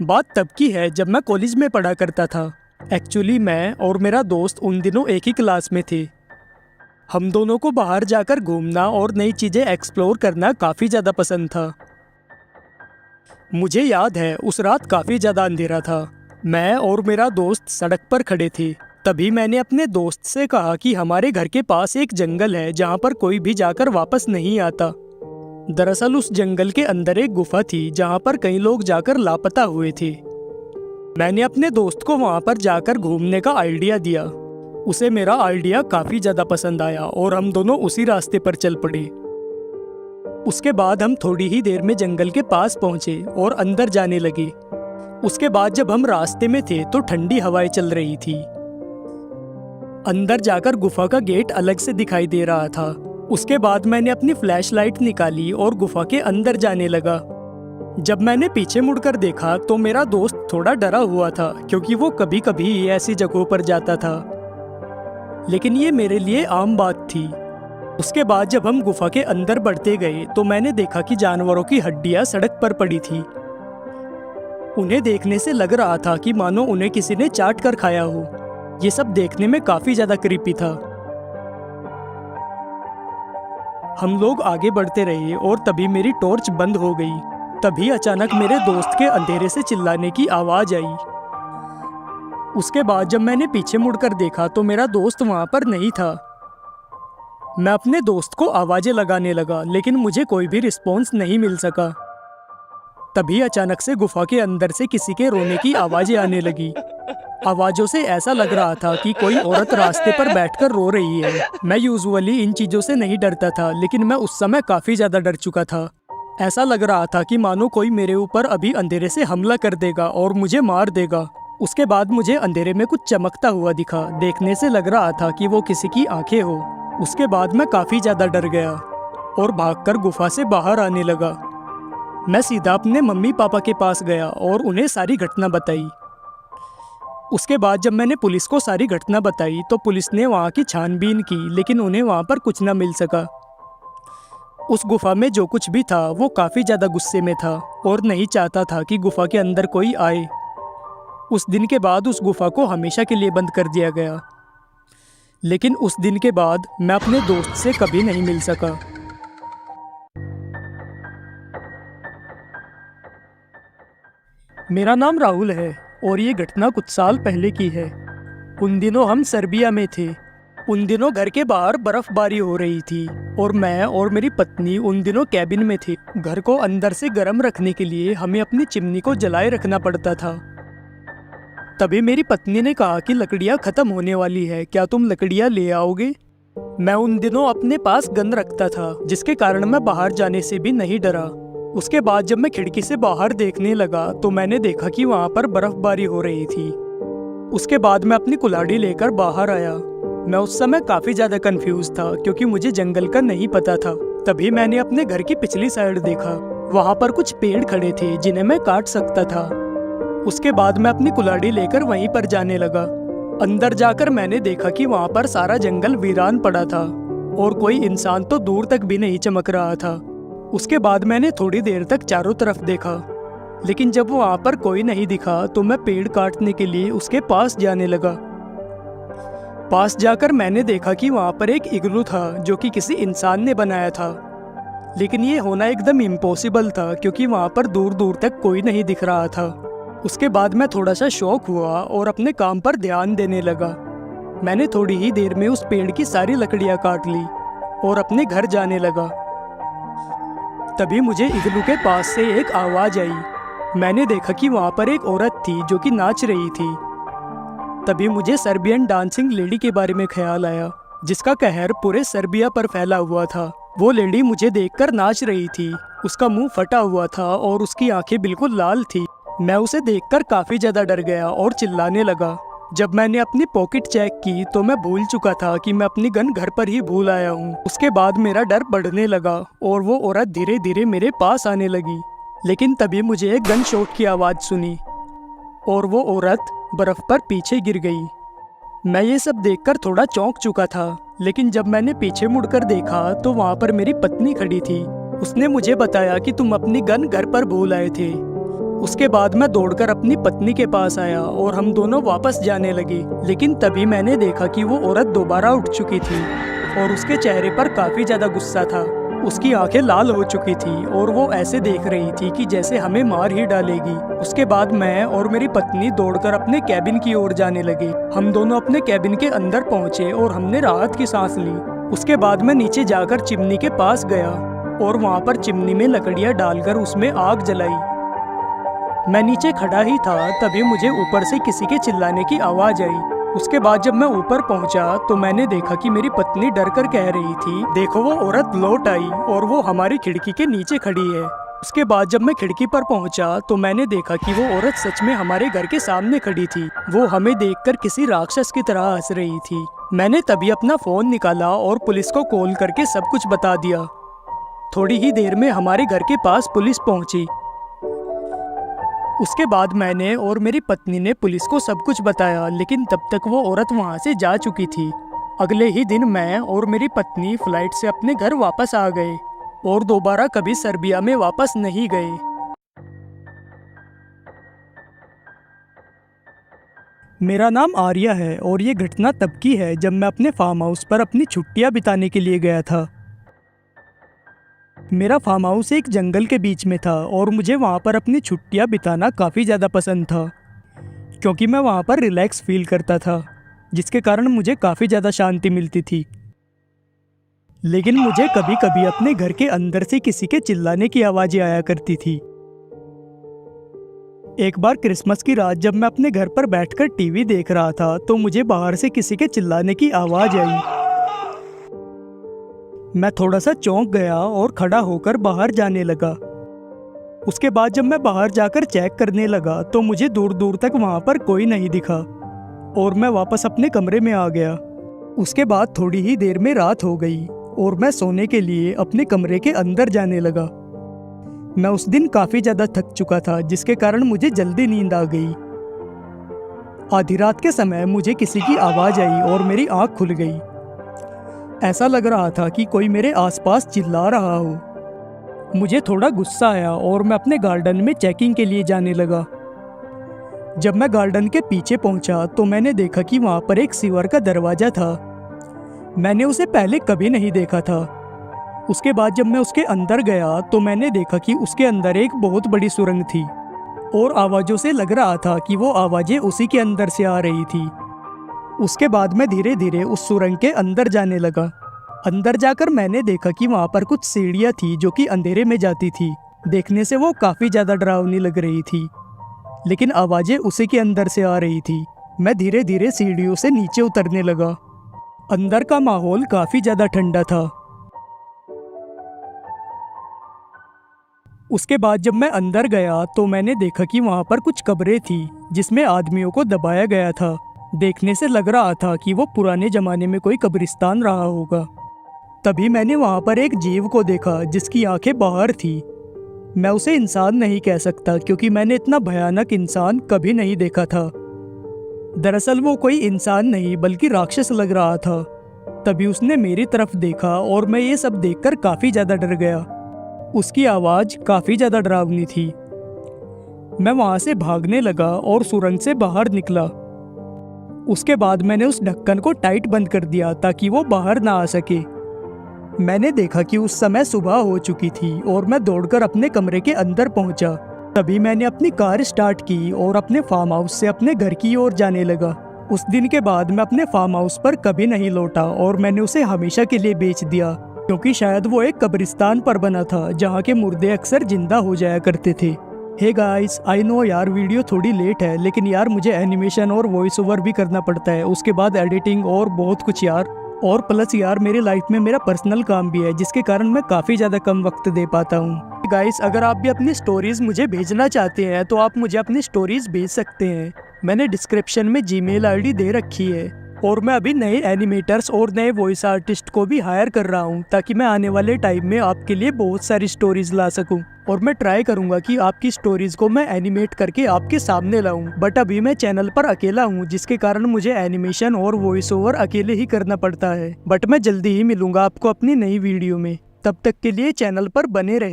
बात तब की है जब मैं कॉलेज में पढ़ा करता था। एक्चुअली मैं और मेरा दोस्त उन दिनों एक ही क्लास में थे। हम दोनों को बाहर जाकर घूमना और नई चीज़ें एक्सप्लोर करना काफ़ी ज़्यादा पसंद था। मुझे याद है उस रात काफ़ी ज़्यादा अंधेरा था। मैं और मेरा दोस्त सड़क पर खड़े थे। तभी मैंने अपने दोस्त से कहा कि हमारे घर के पास एक जंगल है जहाँ पर कोई भी जाकर वापस नहीं आता। दरअसल उस जंगल के अंदर एक गुफा थी जहाँ पर कई लोग जाकर लापता हुए थे। मैंने अपने दोस्त को वहाँ पर जाकर घूमने का आइडिया दिया। उसे मेरा आइडिया काफ़ी ज़्यादा पसंद आया और हम दोनों उसी रास्ते पर चल पड़े। उसके बाद हम थोड़ी ही देर में जंगल के पास पहुँचे और अंदर जाने लगे। उसके बाद जब हम रास्ते में थे तो ठंडी हवाएं चल रही थी। अंदर जाकर गुफा का गेट अलग से दिखाई दे रहा था। उसके बाद मैंने अपनी फ्लैशलाइट निकाली और गुफा के अंदर जाने लगा। जब मैंने पीछे मुड़कर देखा तो मेरा दोस्त थोड़ा डरा हुआ था क्योंकि वो कभी कभी ऐसी जगहों पर जाता था, लेकिन ये मेरे लिए आम बात थी। उसके बाद जब हम गुफा के अंदर बढ़ते गए तो मैंने देखा कि जानवरों की हड्डियां सड़क पर पड़ी थी। उन्हें देखने से लग रहा था कि मानो उन्हें किसी ने चाट कर खाया हो। ये सब देखने में काफी ज्यादा क्रीपी था। हम लोग आगे बढ़ते रहे और तभी मेरी टॉर्च बंद हो गई। तभी अचानक मेरे दोस्त के अंधेरे से चिल्लाने की आवाज आई। उसके बाद जब मैंने पीछे मुड़कर देखा तो मेरा दोस्त वहां पर नहीं था। मैं अपने दोस्त को आवाजें लगाने लगा लेकिन मुझे कोई भी रिस्पॉन्स नहीं मिल सका। तभी अचानक से गुफा के अंदर से किसी के रोने की आवाजें आने लगी। आवाजों से ऐसा लग रहा था कि कोई औरत रास्ते पर बैठकर रो रही है। मैं यूजुअली इन चीजों से नहीं डरता था, लेकिन मैं उस समय काफी ज्यादा डर चुका था। ऐसा लग रहा था कि मानो कोई मेरे ऊपर अभी अंधेरे से हमला कर देगा और मुझे मार देगा। उसके बाद मुझे अंधेरे में कुछ चमकता हुआ दिखा। देखने से लग रहा था कि वो किसी की आंखें हो। उसके बाद मैं काफी ज्यादा डर गया और भागकर गुफा से बाहर आने लगा। मैं सीधा अपने मम्मी पापा के पास गया और उन्हें सारी घटना बताई। उसके बाद जब मैंने पुलिस को सारी घटना बताई तो पुलिस ने वहाँ की छानबीन की, लेकिन उन्हें वहाँ पर कुछ न मिल सका। उस गुफा में जो कुछ भी था वो काफ़ी ज़्यादा गुस्से में था और नहीं चाहता था कि गुफा के अंदर कोई आए। उस दिन के बाद उस गुफा को हमेशा के लिए बंद कर दिया गया। लेकिन उस दिन के बाद मैं अपने दोस्त से कभी नहीं मिल सका। मेरा नाम राहुल है और ये घटना कुछ साल पहले की है। उन दिनों हम सर्बिया में थे। उन दिनों घर के बाहर बर्फबारी हो रही थी और मैं और मेरी पत्नी उन दिनों कैबिन में थे। घर को अंदर से गर्म रखने के लिए हमें अपनी चिमनी को जलाए रखना पड़ता था। तभी मेरी पत्नी ने कहा कि लकड़ियाँ खत्म होने वाली है, क्या तुम लकड़ियाँ ले आओगे? मैं उन दिनों अपने पास गन रखता था, जिसके कारण मैं बाहर जाने से भी नहीं डरा। उसके बाद जब मैं खिड़की से बाहर देखने लगा तो मैंने देखा कि वहाँ पर बर्फबारी हो रही थी। उसके बाद मैं अपनी कुल्हाड़ी लेकर बाहर आया। मैं उस समय काफ़ी ज़्यादा कंफ्यूज था क्योंकि मुझे जंगल का नहीं पता था। तभी मैंने अपने घर की पिछली साइड देखा। वहाँ पर कुछ पेड़ खड़े थे जिन्हें मैं काट सकता था। उसके बाद मैं अपनी कुल्हाड़ी लेकर वहीं पर जाने लगा। अंदर जाकर मैंने देखा कि वहाँ पर सारा जंगल वीरान पड़ा था और कोई इंसान तो दूर तक भी नहीं चमक रहा था। उसके बाद मैंने थोड़ी देर तक चारों तरफ देखा, लेकिन जब वहाँ पर कोई नहीं दिखा तो मैं पेड़ काटने के लिए उसके पास जाने लगा। पास जाकर मैंने देखा कि वहाँ पर एक इग्लू था जो कि किसी इंसान ने बनाया था, लेकिन ये होना एकदम इम्पॉसिबल था क्योंकि वहाँ पर दूर दूर तक कोई नहीं दिख रहा था। उसके बाद मैं थोड़ा सा शॉक हुआ और अपने काम पर ध्यान देने लगा। मैंने थोड़ी ही देर में उस पेड़ की सारी लकड़ियाँ काट ली और अपने घर जाने लगा। तभी मुझे इग्लू के पास से एक आवाज़ आई। मैंने देखा कि वहाँ पर एक औरत थी जो कि नाच रही थी। तभी मुझे सर्बियन डांसिंग लेडी के बारे में ख्याल आया, जिसका कहर पूरे सर्बिया पर फैला हुआ था। वो लेडी मुझे देखकर नाच रही थी। उसका मुंह फटा हुआ था और उसकी आंखें बिल्कुल लाल थी। मैं उसे देखकर काफ़ी ज़्यादा डर गया और चिल्लाने लगा। जब मैंने अपनी पॉकेट चेक की तो मैं भूल चुका था कि मैं अपनी गन घर पर ही भूल आया हूँ। उसके बाद मेरा डर बढ़ने लगा और वो औरत धीरे धीरे मेरे पास आने लगी। लेकिन तभी मुझे एक गन शॉट की आवाज़ सुनी और वो औरत बर्फ पर पीछे गिर गई। मैं ये सब देखकर थोड़ा चौंक चुका था, लेकिन जब मैंने पीछे मुड़कर देखा तो वहाँ पर मेरी पत्नी खड़ी थी। उसने मुझे बताया कि तुम अपनी गन घर पर भूल आए थे। उसके बाद मैं दौड़कर अपनी पत्नी के पास आया और हम दोनों वापस जाने लगे, लेकिन तभी मैंने देखा कि वो औरत दोबारा उठ चुकी थी और उसके चेहरे पर काफ़ी ज़्यादा गुस्सा था। उसकी आंखें लाल हो चुकी थी और वो ऐसे देख रही थी कि जैसे हमें मार ही डालेगी। उसके बाद मैं और मेरी पत्नी दौड़कर अपने कैबिन की ओर जाने लगे। हम दोनों अपने कैबिन के अंदर पहुंचे और हमने राहत की सांस ली। उसके बाद मैं नीचे जाकर चिमनी के पास गया और वहां पर चिमनी में लकड़ियां डालकर उसमें आग जलाई। मैं नीचे खड़ा ही था, तभी मुझे ऊपर से किसी के चिल्लाने की आवाज़ आई। उसके बाद जब मैं ऊपर पहुंचा तो मैंने देखा कि मेरी पत्नी डर कर कह रही थी, देखो वो औरत लौट आई और वो हमारी खिड़की के नीचे खड़ी है। उसके बाद जब मैं खिड़की पर पहुंचा तो मैंने देखा कि वो औरत सच में हमारे घर के सामने खड़ी थी। वो हमें देखकर किसी राक्षस की तरह हंस रही थी। मैंने तभी अपना फ़ोन निकाला और पुलिस को कॉल करके सब कुछ बता दिया। थोड़ी ही देर में हमारे घर के पास पुलिस पहुंची। उसके बाद मैंने और मेरी पत्नी ने पुलिस को सब कुछ बताया, लेकिन तब तक वो औरत वहां से जा चुकी थी। अगले ही दिन मैं और मेरी पत्नी फ्लाइट से अपने घर वापस आ गए और दोबारा कभी सर्बिया में वापस नहीं गए। मेरा नाम आर्या है और ये घटना तब की है जब मैं अपने फार्म हाउस पर अपनी छुट्टियां बिताने के लिए गया था। मेरा फार्म हाउस एक जंगल के बीच में था और मुझे वहाँ पर अपनी छुट्टियाँ बिताना काफ़ी ज़्यादा पसंद था, क्योंकि मैं वहाँ पर रिलैक्स फील करता था, जिसके कारण मुझे काफ़ी ज़्यादा शांति मिलती थी। लेकिन मुझे कभी कभी अपने घर के अंदर से किसी के चिल्लाने की आवाज़ें आया करती थी। एक बार क्रिसमस की रात जब मैं अपने घर पर बैठकर टीवी देख रहा था तो मुझे बाहर से किसी के चिल्लाने की आवाज़ आई। मैं थोड़ा सा चौंक गया और खड़ा होकर बाहर जाने लगा। उसके बाद जब मैं बाहर जाकर चेक करने लगा तो मुझे दूर दूर तक वहाँ पर कोई नहीं दिखा और मैं वापस अपने कमरे में आ गया। उसके बाद थोड़ी ही देर में रात हो गई और मैं सोने के लिए अपने कमरे के अंदर जाने लगा। मैं उस दिन काफ़ी ज़्यादा थक चुका था, जिसके कारण मुझे जल्दी नींद आ गई। आधी रात के समय मुझे किसी की आवाज़ आई और मेरी आँख खुल गई। ऐसा लग रहा था कि कोई मेरे आसपास चिल्ला रहा हो। मुझे थोड़ा गुस्सा आया और मैं अपने गार्डन में चेकिंग के लिए जाने लगा। जब मैं गार्डन के पीछे पहुंचा तो मैंने देखा कि वहां पर एक सीवर का दरवाज़ा था। मैंने उसे पहले कभी नहीं देखा था। उसके बाद जब मैं उसके अंदर गया तो मैंने देखा कि उसके अंदर एक बहुत बड़ी सुरंग थी और आवाज़ों से लग रहा था कि वो आवाज़ें उसी के अंदर से आ रही थी। उसके बाद मैं धीरे धीरे उस सुरंग के अंदर जाने लगा। अंदर जाकर मैंने देखा कि वहाँ पर कुछ सीढ़ियाँ थी जो कि अंधेरे में जाती थी। देखने से वो काफ़ी ज़्यादा डरावनी लग रही थी, लेकिन आवाज़ें उसी के अंदर से आ रही थी। मैं धीरे धीरे सीढ़ियों से नीचे उतरने लगा। अंदर का माहौल काफ़ी ज़्यादा ठंडा था। उसके बाद जब मैं अंदर गया तो मैंने देखा कि वहाँ पर कुछ कब्रें थी जिसमें आदमियों को दबाया गया था। देखने से लग रहा था कि वो पुराने ज़माने में कोई कब्रिस्तान रहा होगा। तभी मैंने वहाँ पर एक जीव को देखा जिसकी आंखें बाहर थी। मैं उसे इंसान नहीं कह सकता क्योंकि मैंने इतना भयानक इंसान कभी नहीं देखा था। दरअसल वो कोई इंसान नहीं बल्कि राक्षस लग रहा था। तभी उसने मेरी तरफ देखा और मैं ये सब देखकर काफ़ी ज़्यादा डर गया। उसकी आवाज़ काफ़ी ज़्यादा डरावनी थी। मैं वहाँ से भागने लगा और सुरंग से बाहर निकला। उसके बाद मैंने उस ढक्कन को टाइट बंद कर दिया ताकि वो बाहर ना आ सके। मैंने देखा कि उस समय सुबह हो चुकी थी और मैं दौड़कर अपने कमरे के अंदर पहुंचा। तभी मैंने अपनी कार स्टार्ट की और अपने फार्म हाउस से अपने घर की ओर जाने लगा। उस दिन के बाद मैं अपने फार्म हाउस पर कभी नहीं लौटा और मैंने उसे हमेशा के लिए बेच दिया, क्योंकि शायद वो एक कब्रिस्तान पर बना था जहाँ के मुर्दे अक्सर जिंदा हो जाया करते थे। हे गाइस, आई नो यार वीडियो थोड़ी लेट है, लेकिन यार मुझे एनिमेशन और वॉइस ओवर भी करना पड़ता है, उसके बाद एडिटिंग और बहुत कुछ यार। और प्लस यार मेरी लाइफ में मेरा पर्सनल काम भी है जिसके कारण मैं काफ़ी ज़्यादा कम वक्त दे पाता हूँ। गाइस, अगर आप भी अपनी स्टोरीज़ मुझे भेजना चाहते हैं तो आप मुझे अपनी स्टोरीज़ भेज सकते हैं। मैंने डिस्क्रिप्शन में जीमेल आईडी दे रखी है और मैं अभी नए एनिमेटर्स और नए वॉइस आर्टिस्ट को भी हायर कर रहा हूँ ताकि मैं आने वाले टाइम में आपके लिए बहुत सारी स्टोरीज ला सकूँ। और मैं ट्राई करूँगा कि आपकी स्टोरीज को मैं एनिमेट करके आपके सामने लाऊं। बट अभी मैं चैनल पर अकेला हूँ जिसके कारण मुझे एनिमेशन और वॉइस ओवर अकेले ही करना पड़ता है। बट मैं जल्दी ही मिलूंगा आपको अपनी नई वीडियो में। तब तक के लिए चैनल पर बने रहे।